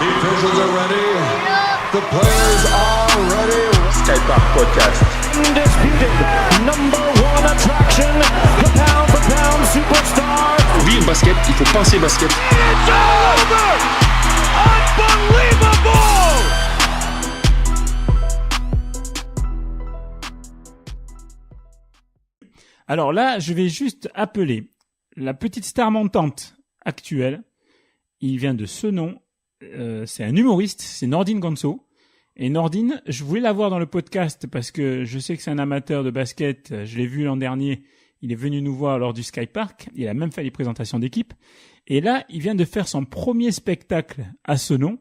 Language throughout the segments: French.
Officials are ready. The players are ready. Skypark Podcast. Undisputed number one attraction, the pound for pound superstar. Vivre basket, il faut penser basket. It's over! Unbelievable! Alors là, je vais juste appeler la petite star montante actuelle. Il vient de Senon. C'est un humoriste, c'est Nordine Gonzo. Et Nordine, je voulais l'avoir dans le podcast parce que je sais que c'est un amateur de basket. Je l'ai vu l'an dernier. Il est venu nous voir lors du Skypark. Il a même fait les présentations d'équipe. Et là, il vient de faire son premier spectacle à Senon.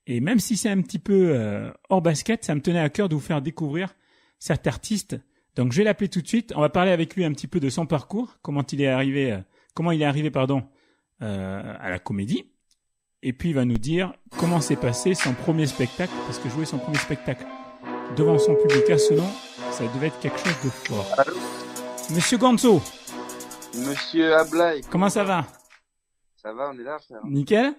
Et même si c'est un petit peu hors basket, ça me tenait à cœur de vous faire découvrir cet artiste. Donc je vais l'appeler tout de suite. On va parler avec lui un petit peu de son parcours, comment il est arrivé à la comédie. Et puis il va nous dire comment s'est passé son premier spectacle, parce que jouer son premier spectacle devant son public à Senon, ça devait être quelque chose de fort. Allô, Monsieur Gonzo, Monsieur Ablaï, comment ça va? ça va, on est là, frère. Nickel?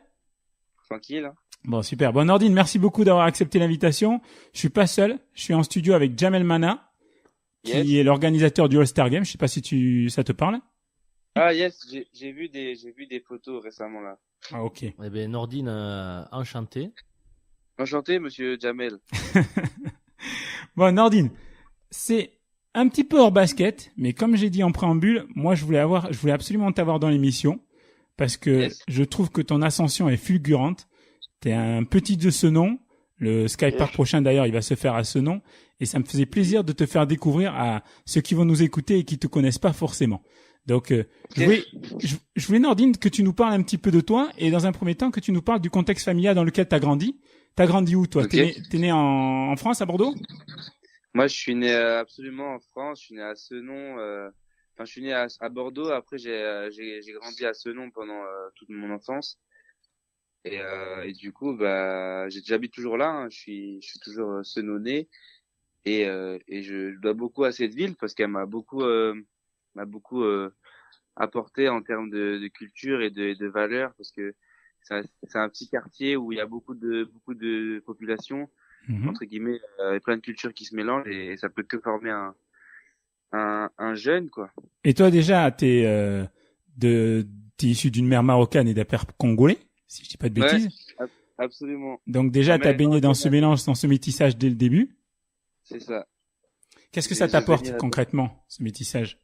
Tranquille. Hein. Bon, super. Bon, Nordine, merci beaucoup d'avoir accepté l'invitation. Je suis pas seul. Je suis en studio avec Jamel Mana, qui est l'organisateur du All-Star Game. Je sais pas si ça te parle. Ah yes, j'ai vu des photos récemment là. Ah, ok. Eh bien, Nordine, enchanté. Enchanté, Monsieur Jamel. Bon, Nordine, c'est un petit peu hors basket, mais comme j'ai dit en préambule, moi, je voulais absolument t'avoir dans l'émission parce que je trouve que ton ascension est fulgurante. T'es un petit de Senon. Le Skypark prochain, d'ailleurs, il va se faire à Senon. Et ça me faisait plaisir de te faire découvrir à ceux qui vont nous écouter et qui te connaissent pas forcément. Donc, je voulais, Nordine, que tu nous parles un petit peu de toi et dans un premier temps, que tu nous parles du contexte familial dans lequel tu as grandi. Tu as grandi où, toi? T'es né en France, à Bordeaux? Moi, je suis né absolument en France. Je suis né à Senon. Enfin, je suis né à Bordeaux. Après, j'ai grandi à Senon pendant toute mon enfance. Et du coup, bah, j'habite toujours là. Hein. Je suis toujours Senonais. Et je dois beaucoup à cette ville parce qu'elle m'a beaucoup apporté en termes de culture et de valeurs parce que c'est un petit quartier où il y a beaucoup de population entre guillemets et plein de cultures qui se mélangent et ça peut que former un jeune quoi. Et toi déjà t'es issu d'une mère marocaine et d'un père congolais, si je dis pas de bêtises. Ouais, absolument. Donc déjà t'as baigné dans ce mélange, dans ce métissage dès le début. C'est ça. Qu'est-ce que ça t'apporte concrètement, ce métissage?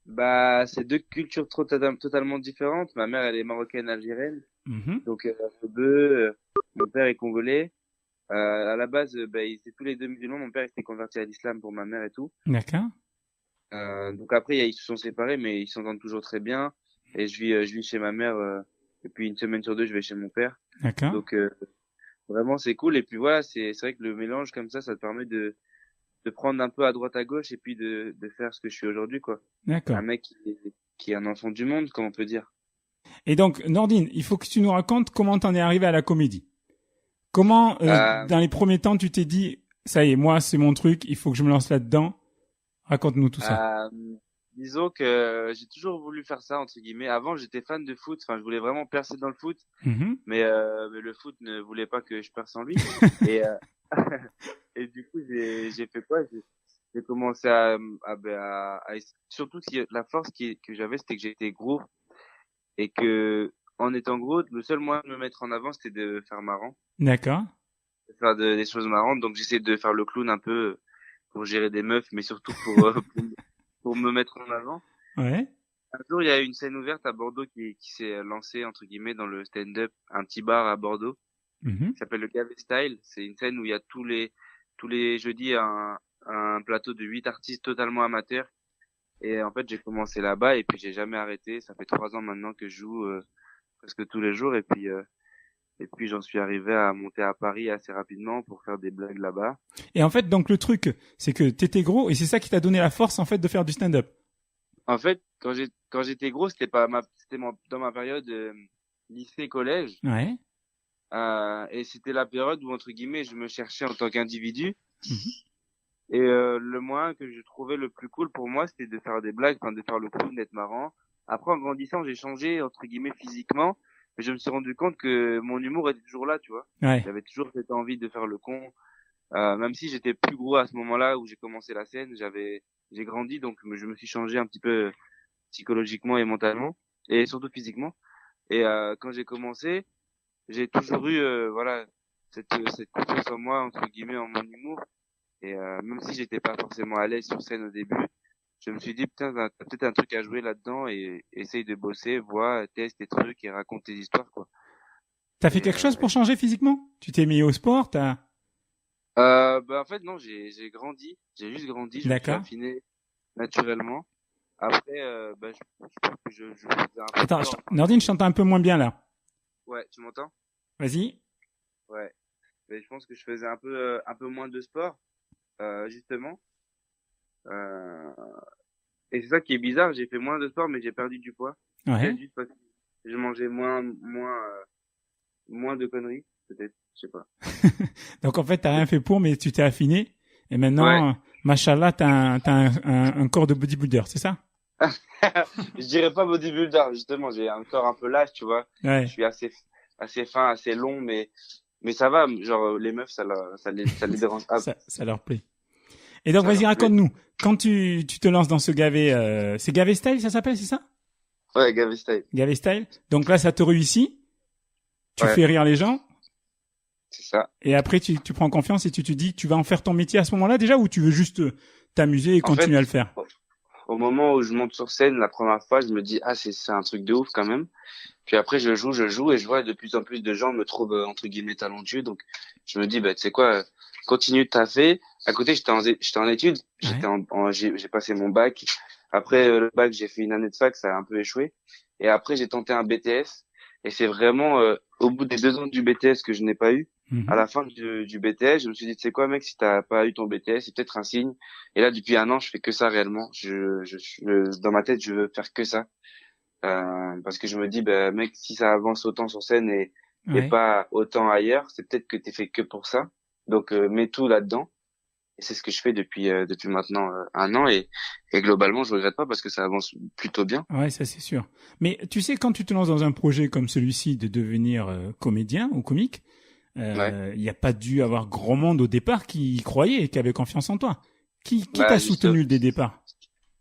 Bah, c'est deux cultures totalement différentes. Ma mère, elle est marocaine algérienne. Donc, mon père est congolais. À la base, ils étaient tous les deux musulmans. Mon père s'était converti à l'islam pour ma mère et tout. D'accord. Donc après, ils se sont séparés, mais ils s'entendent toujours très bien. Et je vis chez ma mère, et puis une semaine sur deux, je vais chez mon père. D'accord. Donc, vraiment, c'est cool. Et puis voilà, c'est vrai que le mélange comme ça te permet de prendre un peu à droite à gauche et puis de faire ce que je suis aujourd'hui, quoi. D'accord. Un mec qui est un enfant du monde, comme on peut dire. Et donc, Nordine, il faut que tu nous racontes comment t'en es arrivé à la comédie. Comment, dans les premiers temps, tu t'es dit, ça y est, moi, c'est mon truc, il faut que je me lance là-dedans. Raconte-nous tout ça. Disons que j'ai toujours voulu faire ça, entre guillemets. Avant, j'étais fan de foot. Enfin, je voulais vraiment percer dans le foot. Mais le foot ne voulait pas que je perce en lui. Et, et du coup, j'ai fait quoi? J'ai commencé surtout la force que j'avais, c'était que j'étais gros. Et que, en étant gros, le seul moyen de me mettre en avant, c'était de faire marrant. D'accord. De faire des choses marrantes. Donc, j'essayais de faire le clown un peu pour gérer des meufs, mais surtout pour me mettre en avant. Ouais. Un jour, il y a eu une scène ouverte à Bordeaux qui s'est lancée, entre guillemets, dans le stand-up, un petit bar à Bordeaux, qui s'appelle le Gavé Style. C'est une scène où il y a tous les jeudis un plateau de 8 artistes totalement amateurs. Et en fait, j'ai commencé là-bas et puis j'ai jamais arrêté. Ça fait 3 ans maintenant que je joue presque tous les jours et puis j'en suis arrivé à monter à Paris assez rapidement pour faire des blagues là-bas. Et en fait, donc le truc, c'est que t'étais gros et c'est ça qui t'a donné la force en fait de faire du stand-up. En fait, quand j'étais gros, c'était dans ma période lycée collège. Ouais. Et c'était la période où entre guillemets je me cherchais en tant qu'individu. Et le moyen que je trouvais le plus cool pour moi, c'était de faire des blagues, enfin de faire le clown, d'être marrant. Après, en grandissant, j'ai changé entre guillemets physiquement. mais je me suis rendu compte que mon humour était toujours là, tu vois. Ouais. J'avais toujours cette envie de faire le con, même si j'étais plus gros à ce moment-là où j'ai commencé la scène, j'ai grandi, donc je me suis changé un petit peu psychologiquement et mentalement, et surtout physiquement. Et quand j'ai commencé, j'ai toujours eu voilà cette confiance en moi entre guillemets en mon humour. Et même si j'étais pas forcément à l'aise sur scène au début, je me suis dit putain t'as peut-être un truc à jouer là-dedans et essaye de bosser, vois, teste tes trucs et raconte tes histoires quoi. T'as fait quelque chose pour changer physiquement? Tu t'es mis au sport, Bah en fait non, j'ai grandi, j'ai juste grandi, je me suis D'accord. affiné naturellement. Après bah je pense que je faisais un peu Attends, sport. Nordine, je t'entends un peu moins bien là. Ouais, tu m'entends? Vas-y. Ouais. Mais je pense que je faisais un peu moins de sport justement. Euh, et c'est ça qui est bizarre, j'ai fait moins de sport mais j'ai perdu du poids. Ouais. Peut-être juste parce que je mangeais moins de conneries, peut-être, je sais pas. Donc en fait, t'as rien fait pour, mais tu t'es affiné. Et maintenant, Ouais. machallah, t'as un corps de bodybuilder, c'est ça? Je dirais pas bodybuilder, justement, j'ai un corps un peu lâche, tu vois. Ouais. Je suis assez fin, assez long, mais ça va, genre, les meufs, ça les dérange pas. Ça leur plaît. Et donc, Ça vas-y, leur plaît. raconte-nous. Quand tu te lances dans ce gavé, c'est gavé style, ça s'appelle, c'est ça? Ouais, Gavé Style, Gavé style. Donc là, ça te réussit. Tu Ouais. fais rire les gens. c'est ça. Et après, tu prends confiance et tu te dis que tu vas en faire ton métier à ce moment-là déjà, ou tu veux juste t'amuser et En continuer fait, à le faire? au moment où je monte sur scène, la première fois, je me dis, ah, c'est un truc de ouf quand même. Puis après, je joue et je vois de plus en plus de gens me trouvent, entre guillemets, talentueux. Donc, je me dis, bah, tu sais quoi, continue de taffer. À côté, j'étais en études. J'ai passé mon bac. Après le bac, j'ai fait une année de fac, ça a un peu échoué. Et après, j'ai tenté un BTS. Et c'est vraiment, au bout des 2 ans du BTS que je n'ai pas eu, à la fin du BTS, je me suis dit, tu sais quoi, mec, si t'as pas eu ton BTS, c'est peut-être un signe. Et là, depuis 1 an, je fais que ça réellement. Dans ma tête, je veux faire que ça. Parce que je me dis, bah, mec, si ça avance autant sur scène et Ouais. pas autant ailleurs, c'est peut-être que t'es fait que pour ça. Donc, mets tout là-dedans. Et c'est ce que je fais depuis maintenant 1 an et globalement, je regrette pas parce que ça avance plutôt bien. Ouais, ça c'est sûr. Mais tu sais, quand tu te lances dans un projet comme celui-ci de devenir comédien ou comique, Ouais. il n'y a pas dû avoir grand monde au départ qui y croyait et qui avait confiance en toi. Qui Bah, t'a soutenu dès le départ?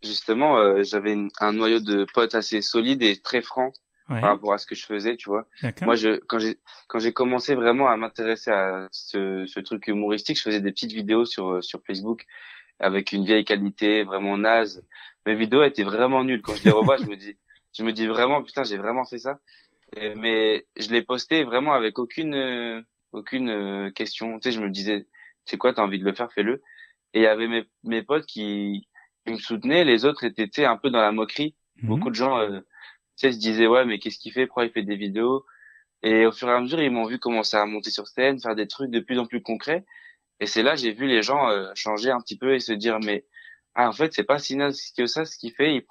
Justement, j'avais un noyau de potes assez solide et très franc Ouais, par rapport à ce que je faisais, tu vois. d'accord. Moi, quand j'ai commencé vraiment à m'intéresser à ce truc humoristique, je faisais des petites vidéos sur Facebook avec une vieille qualité vraiment naze. Mes vidéos étaient vraiment nulles. Quand je les revois, je me dis vraiment, putain, j'ai vraiment fait ça. Mais je l'ai posté vraiment avec aucune question. Tu sais, je me disais, c'est quoi, t'as envie de le faire, fais-le. Et il y avait mes potes qui me soutenaient. Les autres étaient, tu sais, un peu dans la moquerie. Mhm. Beaucoup de gens, tu sais, se disaient, ouais, mais qu'est-ce qu'il fait? Pourquoi il fait des vidéos? Et au fur et à mesure, ils m'ont vu commencer à monter sur scène, faire des trucs de plus en plus concrets. Et c'est là, j'ai vu les gens changer un petit peu et se dire, mais ah, en fait, c'est pas si naze que ça ce qu'il fait.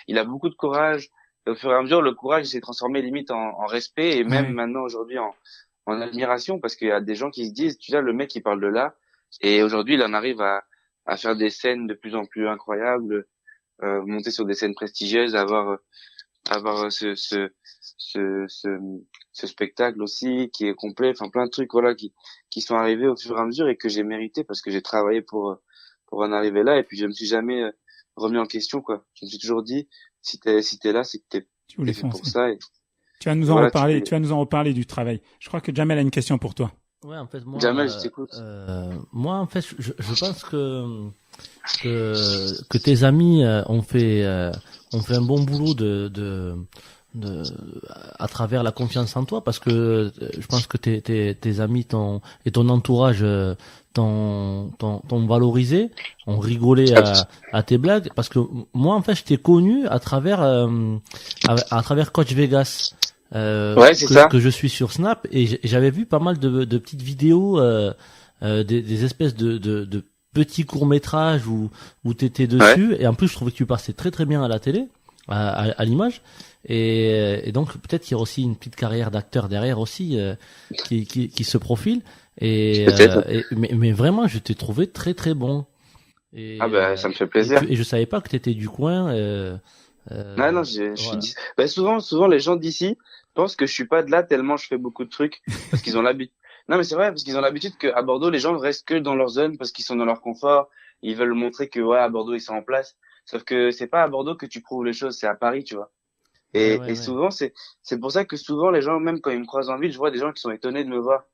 Il a beaucoup de courage. Et au fur et à mesure, le courage il s'est transformé limite en respect et même Ouais. maintenant aujourd'hui en admiration parce qu'il y a des gens qui se disent, tu vois, le mec il parle de là et aujourd'hui il en arrive à faire des scènes de plus en plus incroyables, monter sur des scènes prestigieuses, avoir ce spectacle aussi qui est complet, enfin plein de trucs voilà qui sont arrivés au fur et à mesure et que j'ai mérité parce que j'ai travaillé pour en arriver là et puis je me suis jamais remis en question quoi. Je me suis toujours dit si t'es là c'est que Tu voulais t'es fait pour foncer. ça et Tu vas nous en voilà, reparler. Tu vas nous en reparler du travail. Je crois que Jamel a une question pour toi. Ouais, en fait, moi, Jamel, je t'écoute. moi, en fait, je pense que tes amis ont fait un bon boulot à travers la confiance en toi, parce que je pense que tes amis et ton entourage t'ont valorisé, ont rigolé à tes blagues, parce que moi, en fait, je t'ai connu à travers Coach Vegas. Ouais, c'est ça. Que je suis sur Snap et j'avais vu pas mal de petites vidéos, des espèces de petits courts-métrages où t'étais dessus, et en plus je trouvais que tu passais très très bien à la télé, à l'image, et donc peut-être qu'il y a aussi une petite carrière d'acteur derrière aussi qui se profile, mais vraiment je t'ai trouvé très très bon. Et, Ah bah ça me fait plaisir. et je savais pas que t'étais du coin. Non, je voilà. suis souvent les gens d'ici pense que je suis pas de là tellement je fais beaucoup de trucs parce qu'ils ont l'habitude. Non, mais c'est vrai parce qu'ils ont l'habitude qu'à Bordeaux, les gens restent que dans leur zone parce qu'ils sont dans leur confort. Ils veulent montrer que ouais, à Bordeaux, ils sont en place. Sauf que c'est pas à Bordeaux que tu prouves les choses, c'est à Paris, tu vois. Et souvent, c'est pour ça que souvent les gens, même quand ils me croisent en ville, je vois des gens qui sont étonnés de me voir.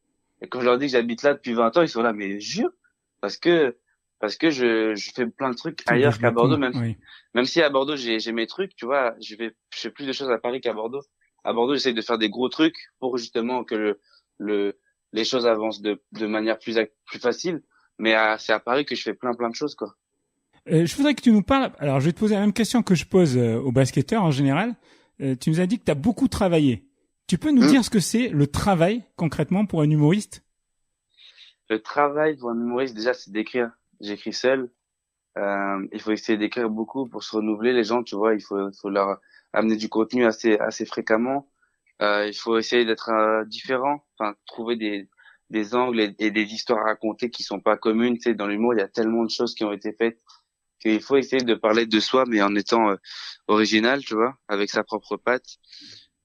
Et quand je leur dis que j'habite là depuis 20 ans, ils sont là, mais jure, parce que je fais plein de trucs ailleurs qu'à Bordeaux, même si à Bordeaux j'ai mes trucs, tu vois, je fais plus de choses à Paris qu'à Bordeaux. À Bordeaux, j'essaye de faire des gros trucs pour justement que les choses avancent de manière plus facile. Mais c'est à Paris que je fais plein de choses, quoi. Je voudrais que tu nous parles. Alors, je vais te poser la même question que je pose aux basketteurs en général. Tu nous as dit que tu as beaucoup travaillé. Tu peux nous dire ce que c'est le travail concrètement pour un humoriste? Le travail pour un humoriste, déjà, c'est d'écrire. J'écris seul. Il faut essayer d'écrire beaucoup pour se renouveler. Les gens, tu vois, il faut leur amener du contenu assez fréquemment. Il faut essayer d'être différent. Enfin, trouver des angles et des histoires à raconter qui sont pas communes. Tu sais, dans l'humour, il y a tellement de choses qui ont été faites qu'il faut essayer de parler de soi, mais en étant original, tu vois, avec sa propre patte.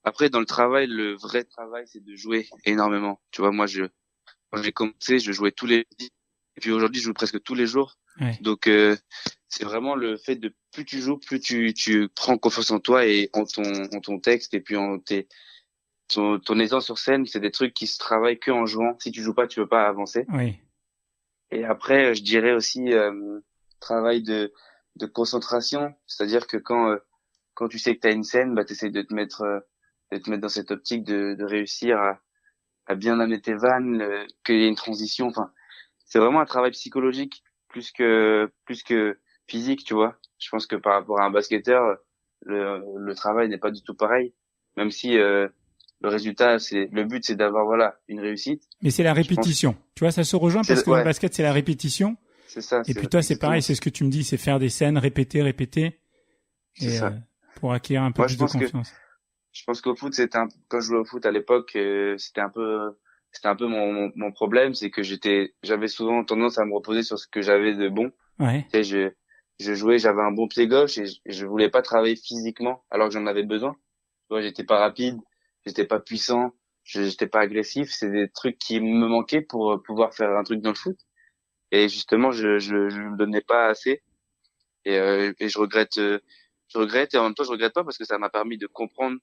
Après, dans le travail, le vrai travail, c'est de jouer énormément. Tu vois, moi, quand j'ai commencé, je jouais tous les jours. Et puis aujourd'hui, je joue presque tous les jours. Ouais. Donc, c'est vraiment le fait de plus tu joues, plus tu prends confiance en toi et en ton texte et puis ton aisance sur scène. C'est des trucs qui se travaillent que en jouant. Si tu joues pas, tu peux pas avancer. Oui. Et après, je dirais aussi travail de concentration. C'est-à-dire que quand tu sais que t'as une scène, bah t'essayes de te mettre dans cette optique de réussir à bien amener tes vannes, qu'il y ait une transition. Enfin, c'est vraiment un travail psychologique plus que physique, tu vois. Je pense que par rapport à un basketteur, le travail n'est pas du tout pareil, même si le résultat, le but, c'est d'avoir voilà une réussite. Mais c'est la répétition. Tu vois, ça se rejoint parce que le basket, c'est la répétition. C'est ça. Et puis toi, c'est pareil, c'est ce que tu me dis, c'est faire des scènes, répéter, c'est ça. Pour acquérir un peu plus de confiance. Je pense qu'au foot, quand je jouais au foot à l'époque, c'était un peu mon problème, c'est que j'avais souvent tendance à me reposer sur ce que j'avais de bon. Ouais. Tu sais, je jouais, j'avais un bon pied gauche et je voulais pas travailler physiquement alors que j'en avais besoin. Tu vois, j'étais pas rapide, j'étais pas puissant, j'étais pas agressif. C'est des trucs qui me manquaient pour pouvoir faire un truc dans le foot. Et justement, je me donnais pas assez. Et je regrette et en même temps je regrette pas parce que ça m'a permis de comprendre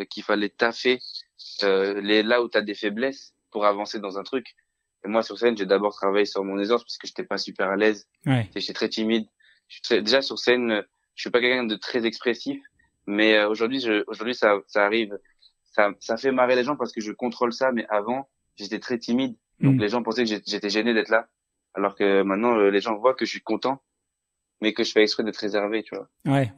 qu'il fallait taffer là où t'as des faiblesses pour avancer dans un truc. Et moi sur scène, j'ai d'abord travaillé sur mon aisance parce que j'étais pas super à l'aise. Ouais. J'étais très timide. Déjà sur scène, je suis pas quelqu'un de très expressif, mais aujourd'hui ça arrive, ça fait marrer les gens parce que je contrôle ça. Mais avant, j'étais très timide, donc les gens pensaient que j'étais gêné d'être là, alors que maintenant les gens voient que je suis content, mais que je fais exprès d'être réservé, tu vois. Ouais.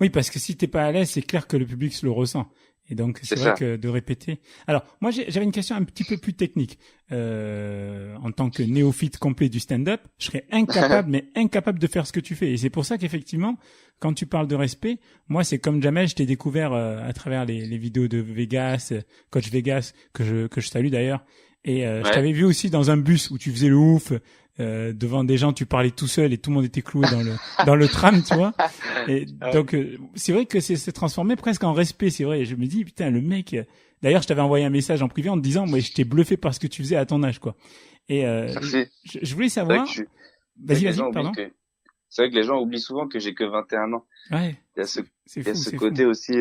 Oui, parce que si t'es pas à l'aise, c'est clair que le public se le ressent. Et donc, c'est vrai que de répéter. Alors, moi, j'avais une question un petit peu plus technique. En tant que néophyte complet du stand-up, je serais incapable de faire ce que tu fais. Et c'est pour ça qu'effectivement, quand tu parles de respect, moi, c'est comme jamais, je t'ai découvert à travers les vidéos de Vegas, Coach Vegas, que je salue d'ailleurs. Et je t'avais vu aussi dans un bus où tu faisais le ouf. Devant des gens, tu parlais tout seul et tout le monde était cloué dans le tram, tu vois. Et donc c'est vrai que c'est transformé presque en respect, c'est vrai. Et je me dis putain, le mec. D'ailleurs, je t'avais envoyé un message en privé en te disant, moi, je t'ai bluffé par ce que tu faisais à ton âge, quoi. Et je voulais savoir. Vas-y, pardon. C'est vrai que les gens oublient souvent que j'ai que 21 ans. Ouais. Il y a ce côté aussi.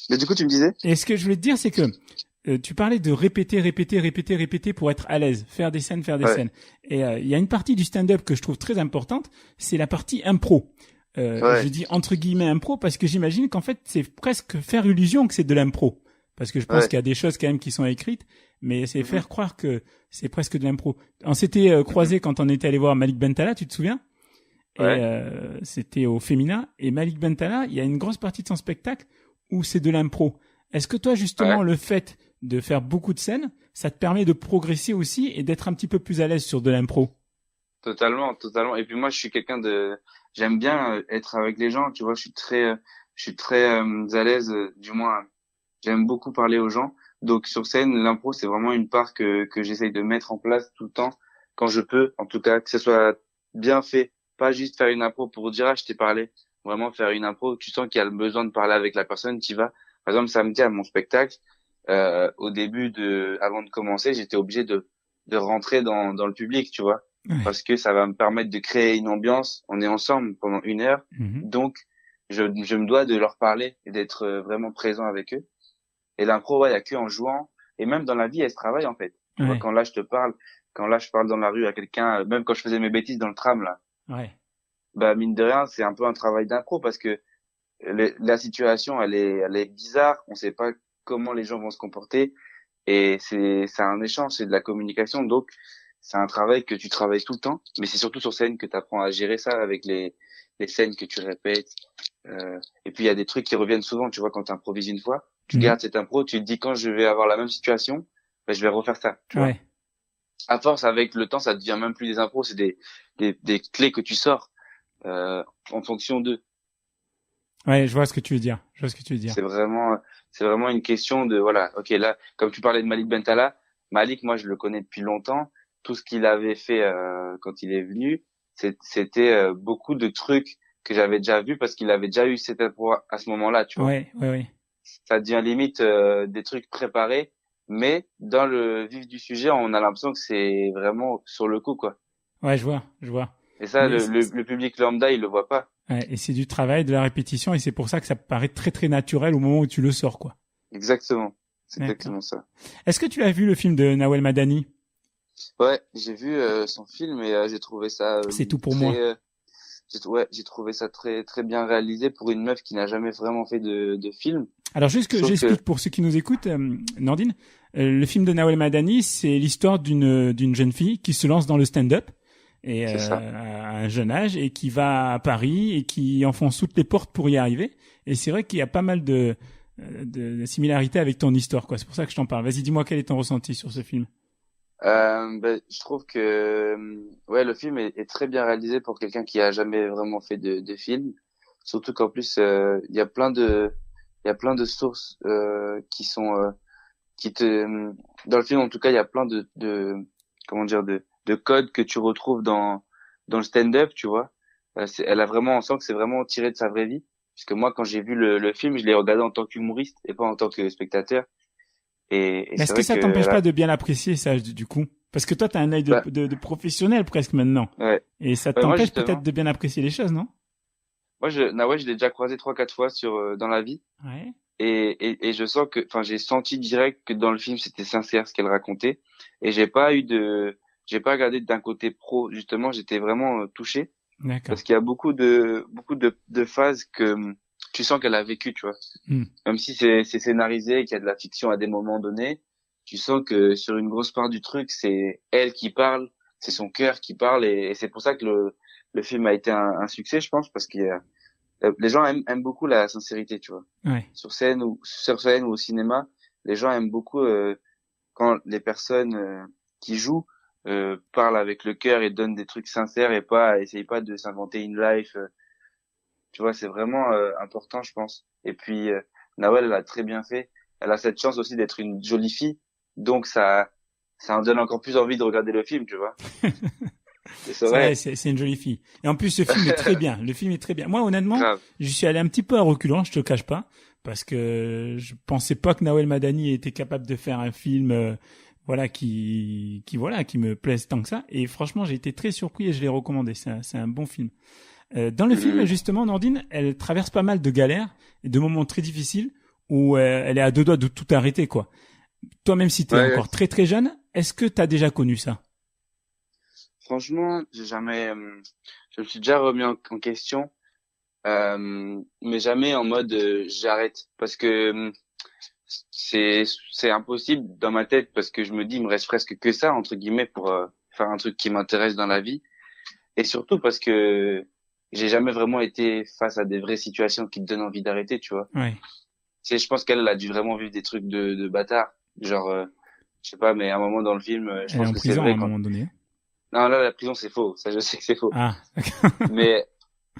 Mais du coup, tu me disais. Et ce que je voulais te dire, c'est que tu parlais de répéter pour être à l'aise, faire des scènes. Et il y a une partie du stand-up que je trouve très importante, c'est la partie impro. Je dis entre guillemets impro parce que j'imagine qu'en fait c'est presque faire illusion que c'est de l'impro, parce que je pense qu'il y a des choses quand même qui sont écrites, mais c'est faire croire que c'est presque de l'impro. On s'était croisés quand on était allé voir Malik Bentala, tu te souviens? Et c'était au Femina, et Malik Bentala, il y a une grosse partie de son spectacle où c'est de l'impro. Est-ce que toi justement le fait de faire beaucoup de scènes, ça te permet de progresser aussi et d'être un petit peu plus à l'aise sur de l'impro? Totalement. Et puis moi, je suis quelqu'un j'aime bien être avec les gens, tu vois, je suis très à l'aise, du moins, j'aime beaucoup parler aux gens. Donc sur scène, l'impro, c'est vraiment une part que j'essaye de mettre en place tout le temps, quand je peux, en tout cas, que ce soit bien fait, pas juste faire une impro pour dire, ah, je t'ai parlé. Vraiment faire une impro, tu sens qu'il y a le besoin de parler avec la personne, tu vas. Par exemple, samedi à mon spectacle, au début avant de commencer, j'étais obligé de rentrer dans le public, tu vois, parce que ça va me permettre de créer une ambiance. On est ensemble pendant 1 heure, donc je me dois de leur parler et d'être vraiment présent avec eux. Et l'impro, il y a que en jouant, et même dans la vie, elle se travaille en fait. Tu vois, quand là je parle dans la rue à quelqu'un, même quand je faisais mes bêtises dans le tram là, bah mine de rien, c'est un peu un travail d'impro parce que la situation, elle est bizarre, on sait pas comment les gens vont se comporter, et c'est un échange, c'est de la communication, donc c'est un travail que tu travailles tout le temps, mais c'est surtout sur scène que tu apprends à gérer ça avec les scènes que tu répètes. Et puis il y a des trucs qui reviennent souvent, tu vois, quand tu improvises une fois, tu gardes cette impro, tu te dis quand je vais avoir la même situation, ben, je vais refaire ça, tu vois. À force, avec le temps, ça devient même plus des impros, c'est des clés que tu sors en fonction d'eux. Ouais, je vois ce que tu veux dire. C'est vraiment une question de, voilà, ok, là, comme tu parlais de Malik Bentala, Malik, moi, je le connais depuis longtemps. Tout ce qu'il avait fait quand il est venu, c'était beaucoup de trucs que j'avais déjà vus parce qu'il avait déjà eu cette impro à ce moment-là, tu vois. Ouais. Ça devient limite des trucs préparés, mais dans le vif du sujet, on a l'impression que c'est vraiment sur le coup, quoi. Ouais, je vois. Et ça, le public lambda, il le voit pas. Ouais, et c'est du travail, de la répétition, et c'est pour ça que ça paraît très très naturel au moment où tu le sors, quoi. Exactement. C'est exactement ça. Est-ce que tu as vu le film de Nawel Madani? Ouais, j'ai vu son film et j'ai trouvé ça. C'est tout pour moi. J'ai trouvé ça très très bien réalisé pour une meuf qui n'a jamais vraiment fait de film. Alors juste que j'explique pour ceux qui nous écoutent, Nordine, le film de Nawel Madani, c'est l'histoire d'une jeune fille qui se lance dans le stand-up et à un jeune âge et qui va à Paris et qui enfonce toutes les portes pour y arriver. Et c'est vrai qu'il y a pas mal de similarités avec ton histoire, quoi. C'est pour ça que je t'en parle. Vas-y, dis-moi quel est ton ressenti sur ce film. Je trouve que ouais, le film est très bien réalisé pour quelqu'un qui a jamais vraiment fait de film. Surtout qu'en plus il y a plein de sources qui sont dans le film, en tout cas, il y a plein de comment dire de codes que tu retrouves dans le stand-up, tu vois. On sent que c'est vraiment tiré de sa vraie vie, puisque moi quand j'ai vu le film, je l'ai regardé en tant qu'humoriste et pas en tant que spectateur. Et est-ce que ça t'empêche pas de bien apprécier ça, du coup? Parce que toi, t'as un œil de professionnel presque maintenant. Ouais. Et ça t'empêche peut-être de bien apprécier les choses, non? Moi, je l'ai déjà croisé 3-4 fois dans la vie. Ouais. Et je sens j'ai senti direct que dans le film, c'était sincère ce qu'elle racontait. Et j'ai pas regardé d'un côté pro, justement, j'étais vraiment touché. D'accord. Parce qu'il y a beaucoup de phases que tu sens qu'elle a vécu, tu vois. Même si c'est scénarisé et qu'il y a de la fiction à des moments donnés, tu sens que sur une grosse part du truc, c'est elle qui parle, c'est son cœur qui parle, et c'est pour ça que le film a été un succès, je pense, parce que les gens aiment beaucoup la sincérité, tu vois. Ouais. Sur scène ou au cinéma, les gens aiment beaucoup quand les personnes qui jouent parlent avec le cœur et donnent des trucs sincères et essayent pas de s'inventer une life. Tu vois, c'est vraiment important, je pense. Et puis Nawel, elle a très bien fait. Elle a cette chance aussi d'être une jolie fille, donc ça en donne encore plus envie de regarder le film, tu vois. C'est vrai. C'est une jolie fille. Et en plus, ce film est très bien. Le film est très bien. Moi, honnêtement, Grave. Je suis allé un petit peu à reculons, je te cache pas, parce que je pensais pas que Nawel Madani était capable de faire un film, qui me plaise tant que ça. Et franchement, j'ai été très surpris et je l'ai recommandé. C'est un bon film. Dans le film, justement, Nordine, elle traverse pas mal de galères et de moments très difficiles où elle est à deux doigts de tout arrêter, quoi. Toi, même si t'es encore très très jeune, est-ce que t'as déjà connu ça? Franchement, je me suis déjà remis en question, mais jamais en mode j'arrête, parce que c'est impossible dans ma tête, parce que je me dis il me reste presque que ça entre guillemets pour faire un truc qui m'intéresse dans la vie, et surtout parce que j'ai jamais vraiment été face à des vraies situations qui te donnent envie d'arrêter, tu vois. Ouais. Je pense qu'elle a dû vraiment vivre des trucs de bâtard, genre je sais pas, mais à un moment dans le film, je pense que c'est vrai. Elle est en prison à un moment donné. Non, là, la prison, c'est faux. Ça, je sais que c'est faux. Ah. mais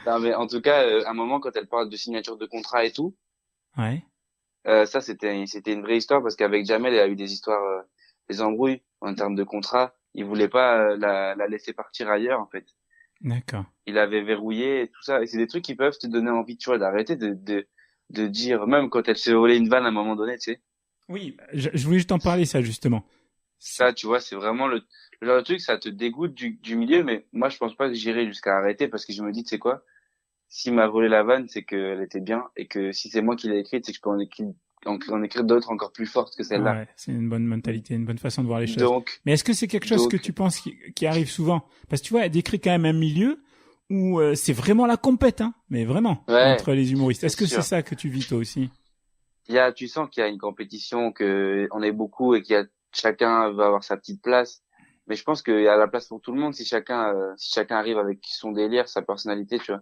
en tout cas, à un moment, quand elle parle de signature de contrat et tout, ouais. Ça, c'était une vraie histoire, parce qu'avec Jamel, elle a eu des histoires, des embrouilles en termes de contrat. Il voulait pas la laisser partir ailleurs, en fait. D'accord. Il avait verrouillé et tout ça. Et c'est des trucs qui peuvent te donner envie, tu vois, d'arrêter, de de dire, même quand elle se fait voler une vanne à un moment donné, tu sais. Oui, je voulais juste en parler, ça, justement. Ça, tu vois, c'est vraiment le genre de truc, ça te dégoûte du milieu, mais moi, je pense pas que j'irai jusqu'à arrêter parce que je me dis, tu sais quoi, s'il m'a volé la vanne, c'est qu'elle était bien, et que si c'est moi qui l'ai écrite, c'est que je peux en écrire d'autres encore plus fortes que celle-là. Ouais, c'est une bonne mentalité, une bonne façon de voir les choses. Donc, Mais est-ce que c'est quelque chose que tu penses qui arrive souvent? Parce que tu vois, elle décrit quand même un milieu où c'est vraiment la compète, hein, mais vraiment, ouais, entre les humoristes. Est-ce que sûr. c'est ça que tu vis toi aussi? Tu sens qu'il y a une compétition, que on est beaucoup et chacun va avoir sa petite place. Mais je pense qu'il y a la place pour tout le monde si chacun arrive avec son délire, sa personnalité, tu vois.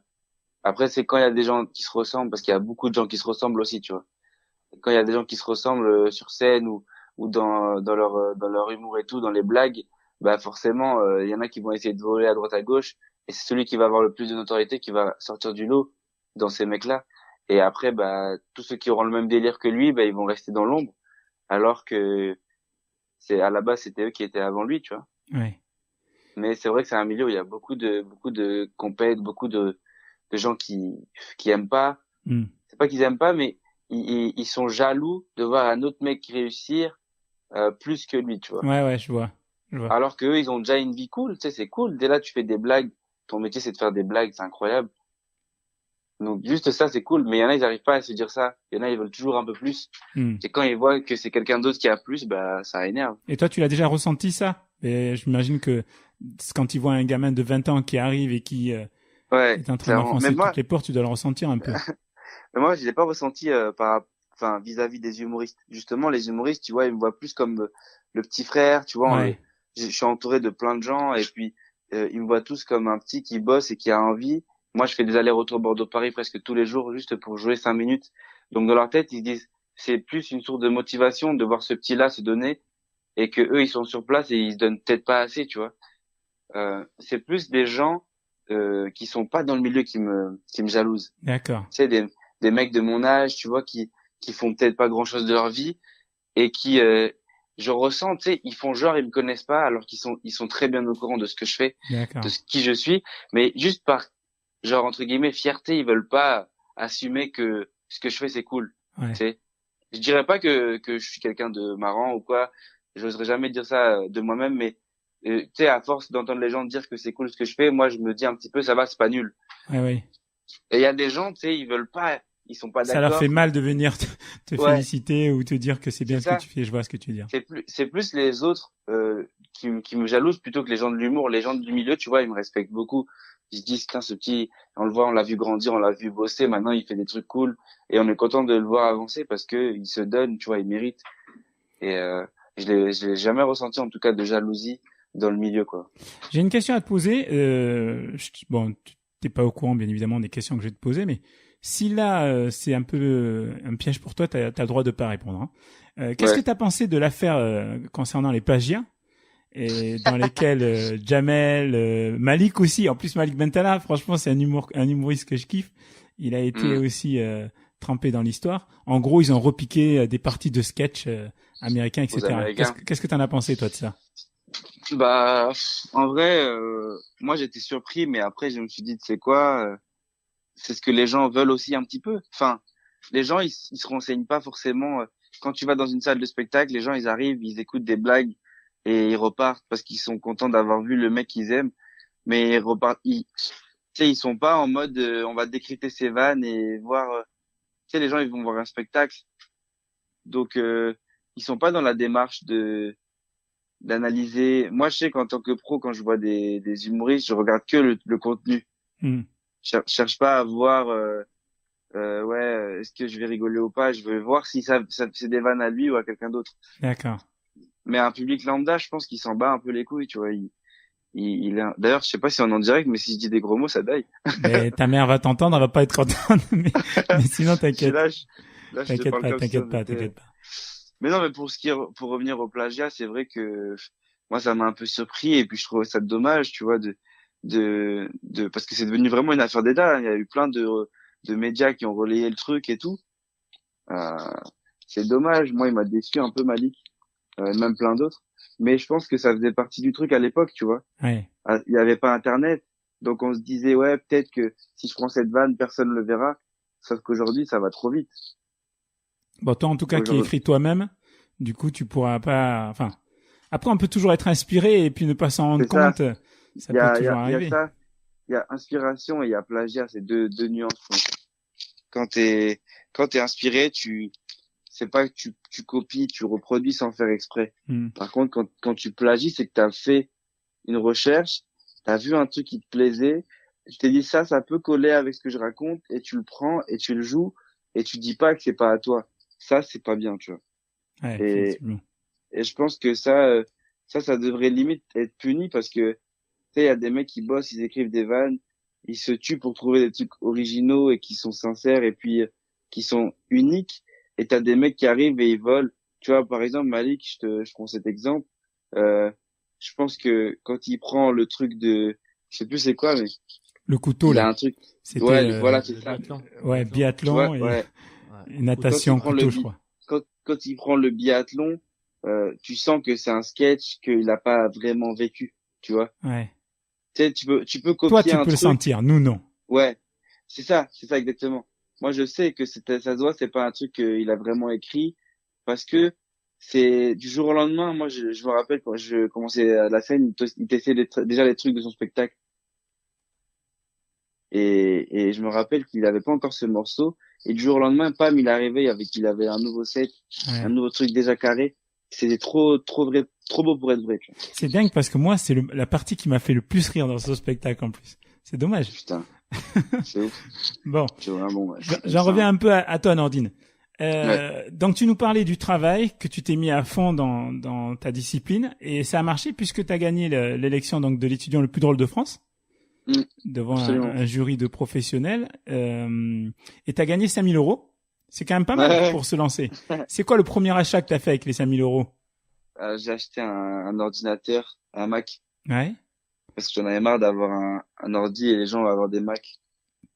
Après, c'est quand il y a des gens qui se ressemblent, parce qu'il y a beaucoup de gens qui se ressemblent aussi, tu vois. Quand il y a des gens qui se ressemblent sur scène ou dans leur humour et tout, dans les blagues, bah forcément, il y en a qui vont essayer de voler à droite à gauche, et c'est celui qui va avoir le plus de notoriété qui va sortir du lot dans ces mecs-là. Et après, bah tous ceux qui auront le même délire que lui, bah ils vont rester dans l'ombre, alors que c'est à la base c'était eux qui étaient avant lui, tu vois. Ouais. Mais c'est vrai que c'est un milieu où il y a beaucoup de compètes, beaucoup de gens qui aiment pas. C'est pas qu'ils aiment pas, mais ils sont jaloux de voir un autre mec réussir plus que lui, tu vois. Ouais, je vois. Alors que eux, ils ont déjà une vie cool, tu sais, c'est cool. Dès là, tu fais des blagues. Ton métier, c'est de faire des blagues, c'est incroyable. Donc juste ça, c'est cool. Mais il y en a, ils arrivent pas à se dire ça. Il y en a, ils veulent toujours un peu plus. Et quand ils voient que c'est quelqu'un d'autre qui a plus, bah ça énerve. Et toi, tu l'as déjà ressenti ça? Et j'imagine que quand ils voient un gamin de 20 ans qui arrive et qui est en train d'enfoncer toutes les portes, tu dois le ressentir un peu. Mais moi, je l'ai pas ressenti vis-à-vis des humoristes. Justement, les humoristes, tu vois, ils me voient plus comme le petit frère, tu vois. Ouais. Je suis entouré de plein de gens et puis ils me voient tous comme un petit qui bosse et qui a envie. Moi, je fais des allers-retours Bordeaux-Paris presque tous les jours juste pour jouer 5 minutes. Donc dans leur tête, ils se disent c'est plus une source de motivation de voir ce petit-là se donner et que eux ils sont sur place et ils se donnent peut-être pas assez, tu vois. C'est plus des gens qui sont pas dans le milieu qui me jalousent. D'accord. Tu sais, des mecs de mon âge, tu vois, qui font peut-être pas grand-chose de leur vie et qui je ressens, tu sais, ils font genre ils me connaissent pas alors ils sont très bien au courant de ce que je fais, D'accord. de qui je suis, mais juste par genre entre guillemets fierté, ils veulent pas assumer que ce que je fais c'est cool. Ouais. Tu sais, je dirais pas que je suis quelqu'un de marrant ou quoi, j'oserais jamais dire ça de moi-même, mais tu sais, à force d'entendre les gens dire que c'est cool ce que je fais, moi je me dis un petit peu ça va, c'est pas nul. Ouais. Et il y a des gens, tu sais, ils veulent pas, ils sont pas d'accord. Ça leur fait mal de venir te féliciter ou te dire que c'est bien ce que tu fais. Je vois ce que tu veux dire. C'est plus les autres qui me jalousent plutôt que les gens de l'humour. Les gens du milieu, tu vois, ils me respectent beaucoup. Ils se disent, putain, ce petit, on le voit, on l'a vu grandir, on l'a vu bosser. Maintenant, il fait des trucs cool et on est content de le voir avancer parce que il se donne, tu vois, il mérite. Et je l'ai jamais ressenti en tout cas de jalousie dans le milieu, quoi. J'ai une question à te poser. Bon, t'es pas au courant, bien évidemment, des questions que je vais te poser, mais si là, c'est un peu un piège pour toi, t'as le droit de pas répondre. Hein. Qu'est-ce que t'as pensé de l'affaire concernant les plagiats et dans lesquels Jamel, Malik aussi, en plus Malik Bentala, franchement, c'est un humoriste que je kiffe. Il a été aussi trempé dans l'histoire. En gros, ils ont repiqué des parties de sketch américains, etc. Qu'est-ce que t'en as pensé, toi, de ça? Bah, en vrai, moi j'étais surpris, mais après je me suis dit, tu sais quoi, c'est ce que les gens veulent aussi un petit peu. Enfin, les gens ils se renseignent pas forcément. Quand tu vas dans une salle de spectacle, les gens ils arrivent, ils écoutent des blagues et ils repartent parce qu'ils sont contents d'avoir vu le mec qu'ils aiment, mais ils repartent. Tu sais, ils sont pas en mode on va décrypter ses vannes et voir. Tu sais, les gens ils vont voir un spectacle, donc ils sont pas dans la démarche d'analyser. Moi, je sais qu'en tant que pro, quand je vois des humoristes, je regarde que le contenu. Je cherche pas à voir, est-ce que je vais rigoler ou pas. Je veux voir si ça c'est des vannes à lui ou à quelqu'un d'autre. D'accord. Mais un public lambda, je pense qu'il s'en bat un peu les couilles, tu vois. D'ailleurs, je sais pas si on est en direct, mais si je dis des gros mots, ça daille. Mais ta mère va t'entendre, elle va pas être contente. mais sinon, t'inquiète. T'inquiète pas. Mais non, mais pour revenir au plagiat, c'est vrai que moi ça m'a un peu surpris et puis je trouvais ça dommage, tu vois, parce que c'est devenu vraiment une affaire d'État. Il y a eu plein de médias qui ont relayé le truc et tout. C'est dommage. Moi, il m'a déçu un peu Malik, même plein d'autres. Mais je pense que ça faisait partie du truc à l'époque, tu vois. Ouais. Il y avait pas Internet, donc on se disait ouais peut-être que si je prends cette vanne, personne le verra. Sauf qu'aujourd'hui, ça va trop vite. Bon, toi, en tout cas, qui écris toi-même, du coup, tu pourras pas, enfin, après, on peut toujours être inspiré et puis ne pas s'en rendre compte. Ça peut toujours arriver. Il y a inspiration et il y a plagiat, c'est deux nuances. Quand t'es inspiré, c'est pas que tu copies, tu reproduis sans faire exprès. Par contre, quand tu plagies, c'est que t'as fait une recherche, t'as vu un truc qui te plaisait, tu t'es dit ça peut coller avec ce que je raconte, et tu le prends et tu le joues, et tu dis pas que c'est pas à toi. Ça, c'est pas bien, tu vois. Ouais, et je pense que ça devrait limite être puni parce que, tu sais, il y a des mecs qui bossent, ils écrivent des vannes, ils se tuent pour trouver des trucs originaux et qui sont sincères et puis qui sont uniques. Et t'as des mecs qui arrivent et ils volent. Tu vois, par exemple, Malik, je prends cet exemple. Je pense que quand il prend le truc je sais plus c'est quoi, mais le couteau, il a un truc. C'était voilà, c'est ça. Biathlon et natation couteau, je crois. Quand il prend le biathlon, tu sens que c'est un sketch qu'il a pas vraiment vécu, tu vois. Ouais. Tu sais, tu peux copier toi, tu un peux le truc. sentir, nous non. Ouais, c'est ça exactement. Moi, je sais que ça se voit, c'est pas un truc qu'il a vraiment écrit, parce que c'est du jour au lendemain. Moi, je me rappelle quand je commençais la scène, il testait déjà les trucs de son spectacle. Et je me rappelle qu'il avait pas encore ce morceau. Et du jour au lendemain, pam, il est arrivé il avait un nouveau set, un nouveau truc déjà carré. C'était trop vrai, trop beau pour être vrai. C'est dingue parce que moi, c'est la partie qui m'a fait le plus rire dans ce spectacle en plus. C'est dommage. Putain. C'est ouf. Bon. Bon, j'en reviens un peu à toi, Nordine. Donc tu nous parlais du travail, que tu t'es mis à fond dans ta discipline, et ça a marché puisque tu as gagné l'élection donc de l'étudiant le plus drôle de France. Devant un jury de professionnels, et t'as gagné 5 000 €. C'est quand même pas mal pour se lancer. C'est quoi le premier achat que t'as fait avec les 5 000 €? J'ai acheté un ordinateur, un Mac. Ouais. Parce que j'en avais marre d'avoir un ordi et les gens vont avoir des Macs.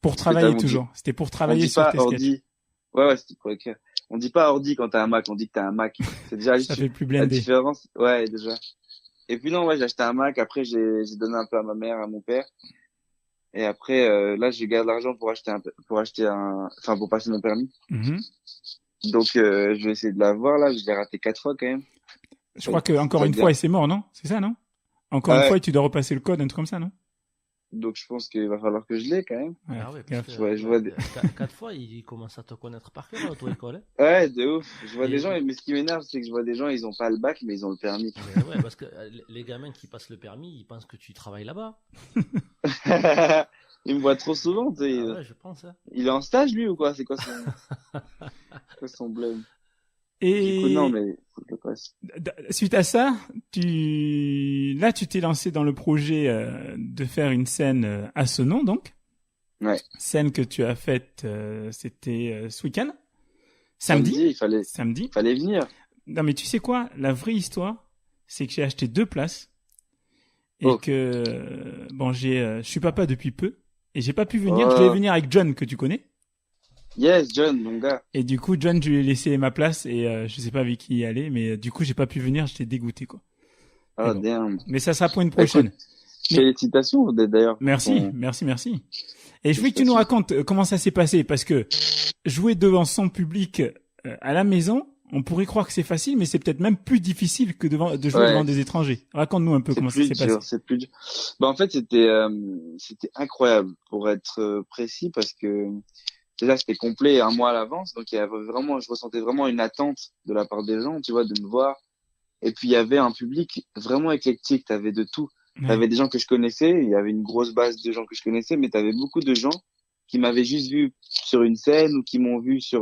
Pour travailler toujours. C'était pour travailler sur tes sketchs. Ouais, c'était pour écrire. On dit pas ordi quand t'as un Mac, on dit que t'as un Mac. C'est déjà ça fait plus blindé. La différence. Ouais, déjà. Et puis non, j'ai acheté un Mac. Après, j'ai donné un peu à ma mère, à mon père. Et après, là, je garde l'argent pour passer mon permis. Donc, je vais essayer de l'avoir, là. Je l'ai raté 4 fois, quand même. Je crois que encore une fois, et c'est mort, non? C'est ça, non? Encore une fois, et tu dois repasser le code, un truc comme ça, non? Donc, je pense qu'il va falloir que je l'ai, quand même. Ah ouais, parce que, je vois 4 fois, il commence à te connaître par cœur, l'auto-école. Ouais, de ouf. Je vois des gens, mais ce qui m'énerve, c'est que je vois des gens, ils ont pas le bac, mais ils ont le permis. Mais ouais, parce que les gamins qui passent le permis, ils pensent que tu travailles là-bas. Il me voit trop souvent, tu sais. Ah ouais, je pense, hein. Il est en stage, lui, ou quoi? C'est quoi son blême? Et coup, non, mais suite à ça, tu t'es lancé dans le projet de faire une scène à ce nom, donc. Ouais. Scène que tu as faite, c'était ce week-end. Samedi. Il fallait venir. Non, mais tu sais quoi? La vraie histoire, c'est que j'ai acheté 2 places et que je suis papa depuis peu et j'ai pas pu venir. Je devais venir avec John que tu connais. Yes, John, mon gars. Et du coup, John, je lui ai laissé ma place et je sais pas avec qui y aller, mais du coup, j'ai pas pu venir, j'étais dégoûté, quoi. Ah, damn. Mais ça sera pour une prochaine. Félicitations, d'ailleurs. Merci. Et je veux que tu nous racontes comment ça s'est passé, parce que jouer devant son public à la maison, on pourrait croire que c'est facile, mais c'est peut-être même plus difficile que de jouer devant des étrangers. Raconte-nous un peu comment ça s'est passé. C'est plus dur. En fait, c'était incroyable, pour être précis, parce que déjà, c'était complet un mois à l'avance, donc il y avait vraiment, je ressentais vraiment une attente de la part des gens, tu vois, de me voir. Et puis, il y avait un public vraiment éclectique, t'avais de tout. T'avais des gens que je connaissais, il y avait une grosse base de gens que je connaissais, mais t'avais beaucoup de gens qui m'avaient juste vu sur une scène ou qui m'ont vu sur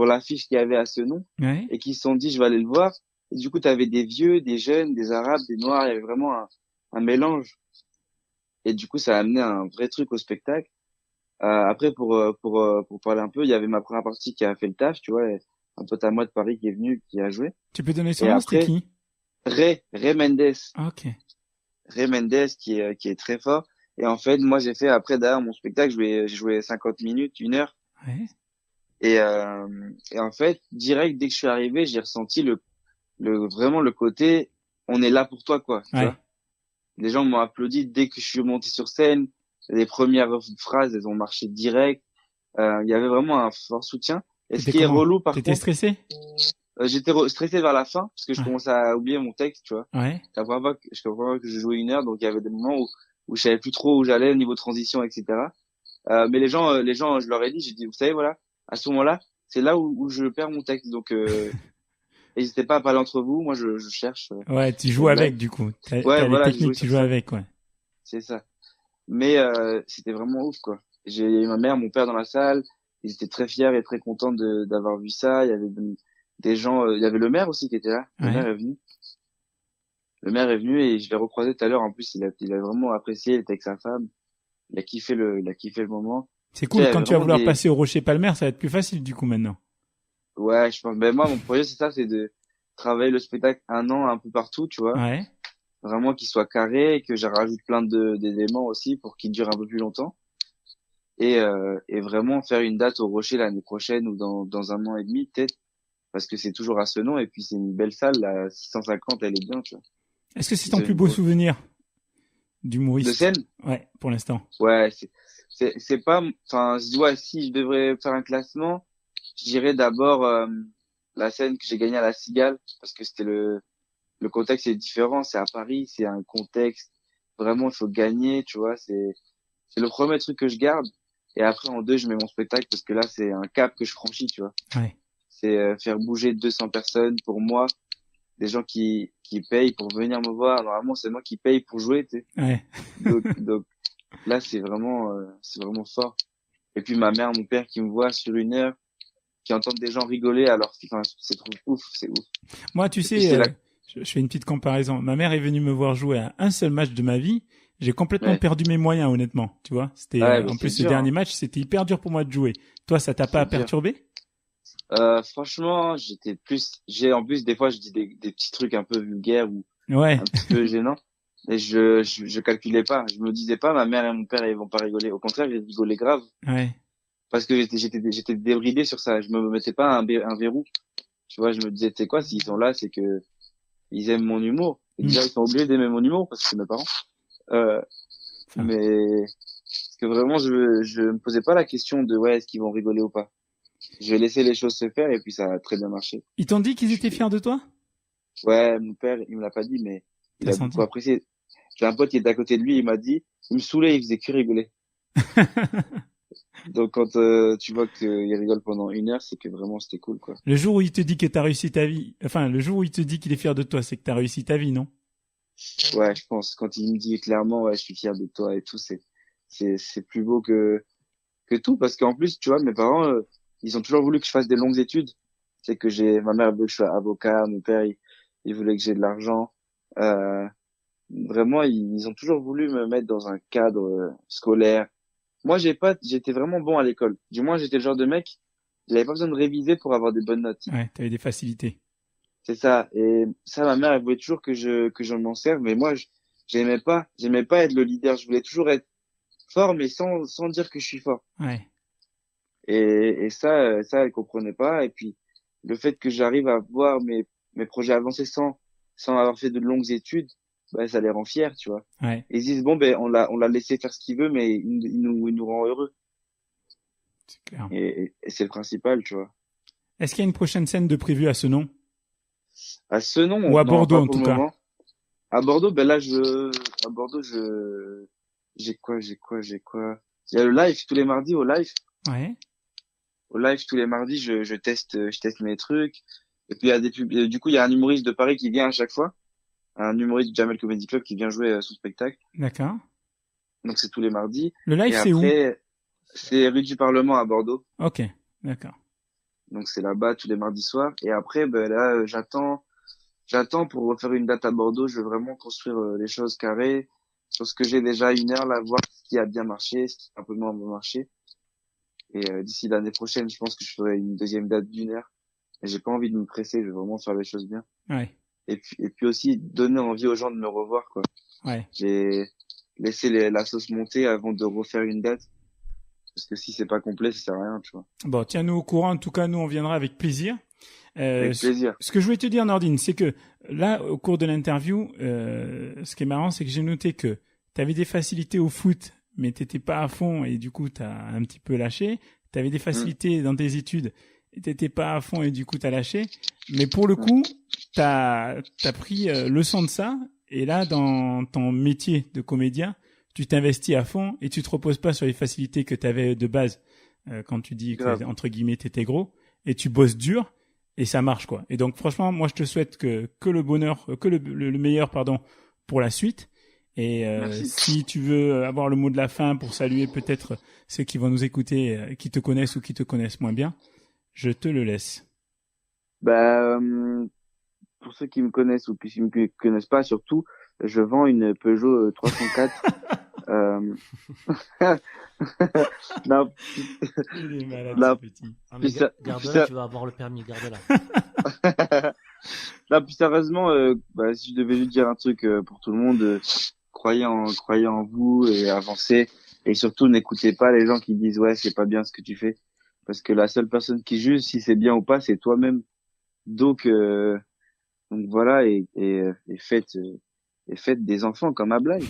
l'affiche qu'il y avait à ce nom, et qui se sont dit, je vais aller le voir. Et du coup, t'avais des vieux, des jeunes, des arabes, des noirs, il y avait vraiment un mélange. Et du coup, ça a amené un vrai truc au spectacle. Après, pour parler un peu, il y avait ma première partie qui a fait le taf, tu vois, un pote à moi de Paris qui est venu, qui a joué. Tu peux donner son nom, c'était qui? Ray Mendes. Ok. Ray Mendes, qui est très fort. Et en fait, moi, j'ai fait, après, derrière mon spectacle, j'ai joué 50 minutes, 1 heure. Ouais. Et en fait, direct, dès que je suis arrivé, j'ai ressenti vraiment le côté, on est là pour toi, quoi. Tu vois, les gens m'ont applaudi dès que je suis monté sur scène. Les premières phrases, elles ont marché direct. Il y avait vraiment un fort soutien. Et ce T'étais qui est comment? relou, par T'étais contre, stressé? j'étais stressé vers la fin parce que je Ouais. commençais à oublier mon texte, tu vois. Ouais. C'est la première fois que je jouais 1 heure, donc il y avait des moments où je savais plus trop où j'allais, niveau transition, etc. Mais les gens, je leur ai dit, j'ai dit, vous savez, voilà, à ce moment-là, c'est là où je perds mon texte. Donc, n'hésitez pas à parler entre vous. Moi, je cherche. Ouais, tu des joues avec, blagues. du coup. T'as Ouais, les voilà, j'ai techniques, joué tu sur joues ça. avec, ouais. C'est ça. Mais c'était vraiment ouf, quoi. J'ai ma mère, mon père dans la salle. Ils étaient très fiers et très contents d'avoir vu ça. Il y avait des gens. Il y avait le maire aussi qui était là. Le Ouais. maire est venu. Le maire est venu et je l'ai recroisé tout à l'heure. En plus, il a vraiment apprécié. Il était avec sa femme. Il a kiffé le moment. C'est Tu sais, il cool. y Quand avait tu vas vraiment vouloir des. passer au Rocher Palmer, ça va être plus facile, du coup, maintenant. Ouais, je pense. Ben moi, mon projet c'est ça, c'est de travailler le spectacle 1 an un peu partout, tu vois. Ouais. Vraiment qu'il soit carré et que je rajoute plein d'éléments aussi pour qu'il dure un peu plus longtemps. Et vraiment faire une date au Rocher l'année prochaine ou dans 1 an et demi peut-être, parce que c'est toujours à Senon et puis c'est une belle salle, la 650, elle est bien, tu vois. Est-ce que c'est C'est ton plus une beau grosse- souvenir De d'humoriste? scène? Ouais, pour l'instant. Ouais, c'est pas, enfin, ouais, si je devrais faire un classement, je dirais d'abord la scène que j'ai gagnée à la Cigale, parce que c'était le contexte est différent, c'est à Paris, c'est un contexte, vraiment, il faut gagner, tu vois, c'est le premier truc que je garde. Et après, en 2, je mets mon spectacle parce que là, c'est un cap que je franchis, tu vois. Ouais. C'est faire bouger 200 personnes pour moi, des gens qui payent pour venir me voir. Normalement, c'est moi qui paye pour jouer, tu sais. Ouais. Donc là, c'est vraiment fort. Et puis ma mère, mon père qui me voit sur 1 heure, qui entendent des gens rigoler alors que, enfin, c'est trop ouf, c'est ouf. Moi, tu Et puis sais, c'est là, je fais une petite comparaison. Ma mère est venue me voir jouer à un seul match de ma vie. J'ai complètement ouais, perdu mes moyens, honnêtement. Tu vois, c'était ouais, mais en plus c'est ce dur, dernier hein. match, c'était hyper dur pour moi de jouer. Toi, ça t'a pas C'est dur. perturbé? Franchement, j'ai en plus des fois je dis des petits trucs un peu vulgaires ou Ouais. un petit peu gênants. Et je calculais pas. Je me disais pas, ma mère et mon père, ils vont pas rigoler. Au contraire, ils rigolaient grave. Ouais. Parce que j'étais débridé sur ça. Je me mettais pas un verrou. Tu vois, je me disais, tu sais quoi, s'ils sont là, c'est que ils aiment mon humour. Et déjà, ils sont obligés d'aimer mon humour parce que c'est mes parents. Euh, Enfin, mais, parce que vraiment, je me posais pas la question de, ouais, est-ce qu'ils vont rigoler ou pas. Je vais laisser les choses se faire et puis ça a très bien marché. ils t'ont dit qu'ils étaient fiers de toi? Ouais, mon père, il me l'a pas dit, mais il T'as a senti? beaucoup apprécié. J'ai un pote qui était à côté de lui, il m'a dit, il me saoulait, il faisait que rigoler. Donc quand tu vois qu'il rigole pendant 1 heure, c'est que vraiment c'était cool, quoi. Le jour où il te dit que t'as réussi ta vie, enfin, le jour où il te dit qu'il est fier de toi, c'est que t'as réussi ta vie, non? Ouais, je pense. Quand il me dit clairement, ouais, je suis fier de toi et tout, c'est plus beau que tout, parce qu'en plus, tu vois, mes parents, ils ont toujours voulu que je fasse des longues études. C'est que ma mère veut que je sois avocat, mon père, il voulait que j'ai de l'argent. Euh, Vraiment, ils ont toujours voulu me mettre dans un cadre scolaire. Moi, j'étais vraiment bon à l'école. Du moins, j'étais le genre de mec, j'avais pas besoin de réviser pour avoir des bonnes notes. Ouais, t'avais des facilités. C'est ça. Et ça, ma mère, elle voulait toujours que je m'en serve, mais moi, j'aimais pas être le leader. Je voulais toujours être fort, mais sans dire que je suis fort. Ouais. Et ça, elle comprenait pas. Et puis, le fait que j'arrive à voir mes projets avancer sans avoir fait de longues études, bah, ça les rend fiers, tu vois. Ouais. Et ils disent, bon, ben, on l'a laissé faire ce qu'il veut, mais il nous rend heureux. C'est clair. Et c'est le principal, tu vois. Est-ce qu'il y a une prochaine scène de prévue à ce nom? À Senon, Ou à non, Bordeaux, pas en pour tout le cas. moment. À Bordeaux, ben là, à Bordeaux, j'ai quoi? Il y a le live tous les mardis au live. Ouais. Au live tous les mardis, je teste mes trucs. Et puis il y a du coup, il y a un humoriste de Paris qui vient à chaque fois. Un humoriste du Jamel Comedy Club qui vient jouer son spectacle. D'accord. Donc c'est tous les mardis. Le live, Et c'est où? après, c'est rue du Parlement à Bordeaux. Ok. D'accord. Donc c'est là-bas tous les mardis soirs. Et après, ben là, j'attends pour refaire une date à Bordeaux. Je veux vraiment construire les choses carrées sur ce que j'ai déjà 1 heure là, voir ce qui a bien marché, ce qui a un peu moins bien marché. Et d'ici l'année prochaine, je pense que je ferai une deuxième date d'1 heure. Et j'ai pas envie de me presser. Je veux vraiment faire les choses bien. Ouais. Et puis aussi donner envie aux gens de me revoir, quoi. Ouais. J'ai laissé la sauce monter avant de refaire une date. Parce que si c'est pas complet, ça sert à rien, tu vois. Bon, tiens-nous au courant. En tout cas, nous, on viendra avec plaisir. Avec plaisir. Ce que je voulais te dire, Nordine, c'est que là, au cours de l'interview, ce qui est marrant, c'est que j'ai noté que tu avais des facilités au foot, mais t'étais pas à fond et du coup, t'as un petit peu lâché. t'avais des facilités dans tes études, et t'étais pas à fond et du coup t'as lâché. Mais pour le coup, t'as pris leçon de ça, et là, dans ton métier de comédien, tu t'investis à fond et tu te reposes pas sur les facilités que t'avais de base quand tu dis que, entre guillemets, t'étais gros, et tu bosses dur, et ça marche, quoi. Et donc, franchement, moi, je te souhaite que le bonheur, que le meilleur, pardon, pour la suite. Et si tu veux avoir le mot de la fin pour saluer peut-être ceux qui vont nous écouter, qui te connaissent ou qui te connaissent moins bien, je te le laisse. Bah, pour ceux qui me connaissent ou qui me connaissent pas, surtout, je vends une Peugeot 304. Non. Il est malade, Non. ce petit. Ah, mais garde-la, tu vas avoir le permis, garde-la. Non, plus sérieusement, bah, si je devais juste dire un truc pour tout le monde, croyez en vous et avancez. Et surtout, n'écoutez pas les gens qui disent ouais, c'est pas bien ce que tu fais, parce que la seule personne qui juge si c'est bien ou pas, c'est toi-même. Donc voilà, et faites des enfants comme Ablaye.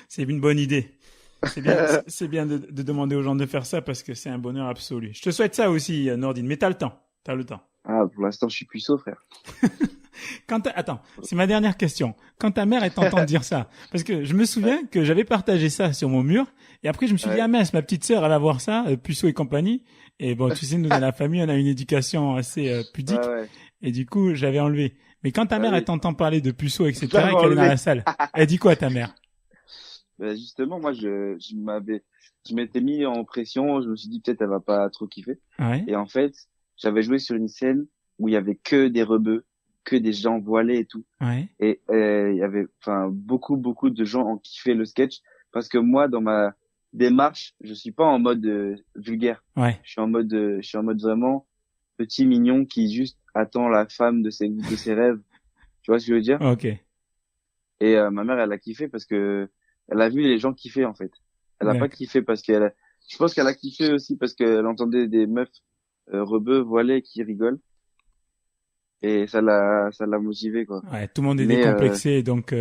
C'est une bonne idée. C'est bien de demander aux gens de faire ça parce que c'est un bonheur absolu. Je te souhaite ça aussi, Nordine, mais t'as le temps. Ah, pour l'instant, je suis puceau, frère. Attends, c'est ma dernière question. Quand ta mère t'entend dire ça, parce que je me souviens que j'avais partagé ça sur mon mur, et après je me suis dit, ah mince, ma petite sœur, elle va voir ça, puceau et compagnie. Et bon, tu sais, nous, dans la famille, on a une éducation assez pudique, et du coup, j'avais enlevé. Mais quand ta mère, elle t'entend parler de puceau, etc., et qu'elle est dans la salle, elle dit quoi, ta mère? Ben justement, moi, je m'étais mis en pression, je me suis dit, peut-être, elle va pas trop kiffer. Ouais. Et en fait, j'avais joué sur une scène où il y avait que des rebeux, que des gens voilés et tout. Ouais. Et il y avait, enfin, beaucoup de gens ont kiffé le sketch parce que moi, dans ma démarche, je suis pas en mode vulgaire. Ouais. Je suis en mode vraiment petit mignon qui juste attend la femme de ses rêves. Tu vois ce que je veux dire? Ok. Et ma mère, elle a kiffé parce que elle a vu les gens kiffer en fait. Elle a pas kiffé parce je pense qu'elle a kiffé aussi parce qu'elle entendait des meufs rebeux voilés qui rigolent. Et ça l'a motivé, quoi. Ouais, tout le monde est décomplexé, donc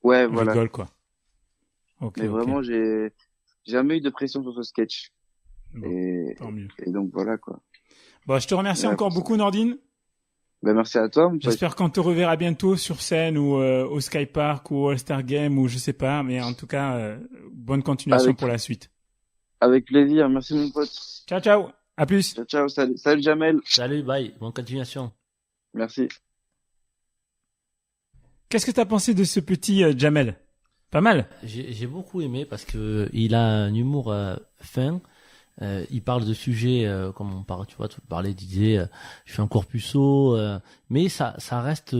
ouais, on voilà. rigole, quoi. Okay, mais vraiment, j'ai jamais eu de pression sur ce sketch. Bon, tant mieux. Et donc voilà, quoi. Bon, je te remercie encore beaucoup, Nordine. Ben merci à toi. J'espère qu'on te reverra bientôt sur scène ou au Sky Park ou au All-Star Game ou je sais pas, mais en tout cas, bonne continuation pour la suite. Avec plaisir, merci mon pote. Ciao, ciao. À plus. Ciao, salut Jamel. Salut, bye, bonne continuation. Merci. Qu'est-ce que t'as pensé de ce petit Jamel? Pas mal. J'ai beaucoup aimé parce que il a un humour fin. Il parle de sujets comme on parle, tu vois, tu parlais d'idées. Je suis encore puceau, mais ça reste.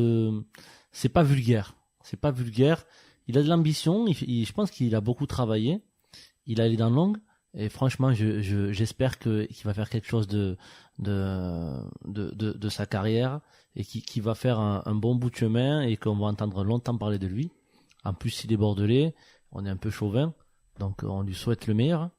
C'est pas vulgaire. C'est pas vulgaire. Il a de l'ambition. Je pense qu'il a beaucoup travaillé. Il a les dents longues. Et franchement, j'espère qu'il va faire quelque chose de sa carrière et qui va faire un bon bout de chemin et qu'on va entendre longtemps parler de lui. En plus, il est bordelais, on est un peu chauvin, donc on lui souhaite le meilleur.